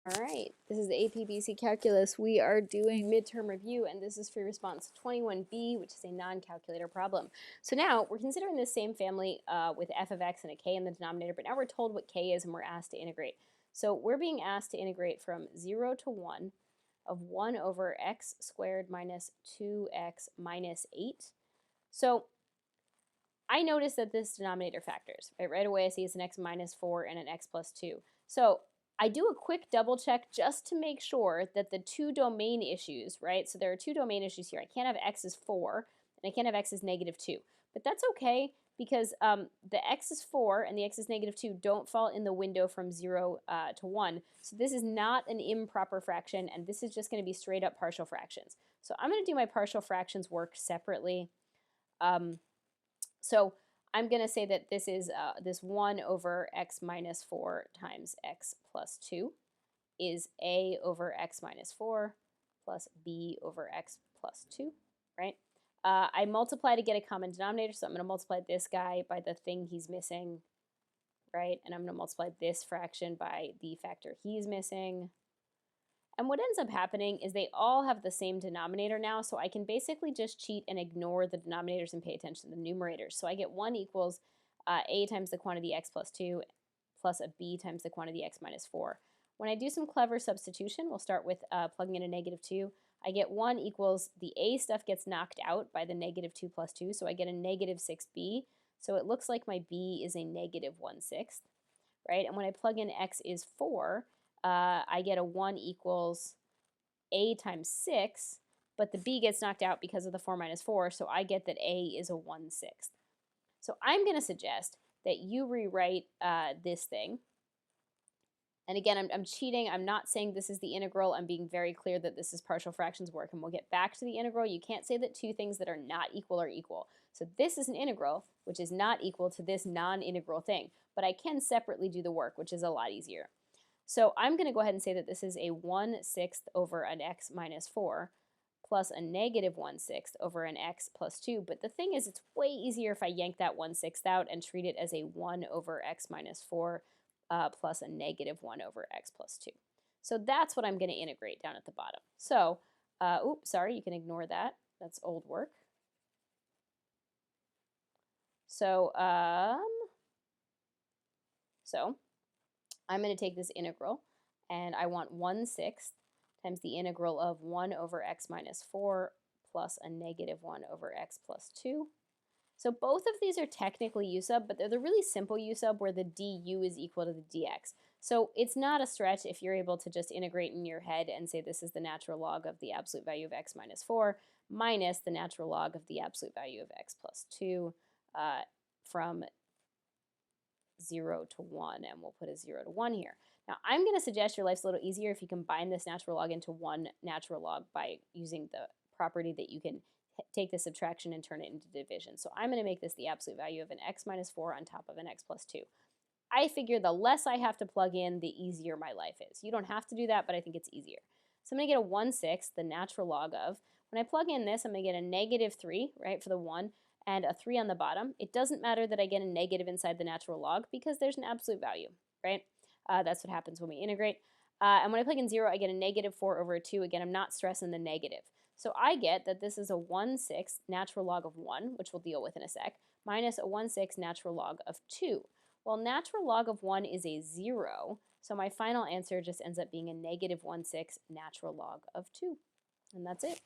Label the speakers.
Speaker 1: All right, this is the APBC calculus. We are doing midterm review, and this is for response 21B, which is a non-calculator problem. So now we're considering this same family with f of x and a k in the denominator, but now we're told what k is and we're asked to integrate. So we're being asked to integrate from 0 to 1 of 1 over x squared minus 2x minus 8. So I notice that this denominator factors. Right away I see it's an x minus 4 and an x plus 2. So I do a quick double check just to make sure that the two domain issues, right? So there are two domain issues here. I can't have x is 4 and I can't have x is negative 2. But that's okay because the x is 4 and the x is negative 2 don't fall in the window from 0 to 1. So this is not an improper fraction, and this is just going to be straight up partial fractions. So I'm going to do my partial fractions work separately. So I'm going to say that this is this 1 over x minus 4 times x plus 2 is a over x minus 4 plus b over x plus 2, right? I multiply to get a common denominator, so I'm going to multiply this guy by the thing he's missing, right? And I'm going to multiply this fraction by the factor he's missing. And what ends up happening is they all have the same denominator now, so I can basically just cheat and ignore the denominators and pay attention to the numerators. So I get 1 equals a times the quantity x plus 2 plus a b times the quantity x minus 4. When I do some clever substitution, we'll start with plugging in a negative 2. I get 1 equals the a stuff gets knocked out by the negative 2 plus 2, so I get a negative 6b. So it looks like my b is a negative 1/6, right? And when I plug in x is 4, I get a 1 equals a times 6, but the b gets knocked out because of the 4 minus 4, so I get that a is a 1/6. So I'm going to suggest that you rewrite this thing. And again, I'm cheating. I'm not saying this is the integral. I'm being very clear that this is partial fractions work, and we'll get back to the integral. You can't say that two things that are not equal are equal. So this is an integral, which is not equal to this non-integral thing, but I can separately do the work, which is a lot easier. So I'm going to go ahead and say that this is a 1/6 over an x minus 4 plus a negative 1/6 over an x plus 2. But the thing is, it's way easier if I yank that 1/6 out and treat it as a 1 over x minus 4 plus a negative 1 over x plus 2. So that's what I'm going to integrate down at the bottom. So, oops, sorry, you can ignore that. That's old work. So, I'm going to take this integral, and I want 1/6 times the integral of 1 over x minus 4 plus a negative 1 over x plus 2. So both of these are technically u sub, but they're the really simple u sub where the du is equal to the dx. So it's not a stretch if you're able to just integrate in your head and say this is the natural log of the absolute value of x minus 4 minus the natural log of the absolute value of x plus 2 from 0 to 1, and we'll put a 0 to 1 here. Now I'm going to suggest your life's a little easier if you combine this natural log into one natural log by using the property that you can take the subtraction and turn it into division. So I'm going to make this the absolute value of an x minus 4 on top of an x plus 2. I figure the less I have to plug in, the easier my life is. You don't have to do that, but I think it's easier. So I'm going to get a 1/6, the natural log of. When I plug in this, I'm going to get a negative 3, right, for the 1, and a 3 on the bottom. It doesn't matter that I get a negative inside the natural log because there's an absolute value, right? That's what happens when we integrate. And when I plug in 0, I get a negative 4 over 2. Again, I'm not stressing the negative. So I get that this is a 1/6 natural log of 1, which we'll deal with in a sec, minus a 1/6 natural log of 2. Well, natural log of 1 is a 0, so my final answer just ends up being a negative 1/6 natural log of 2. And that's it.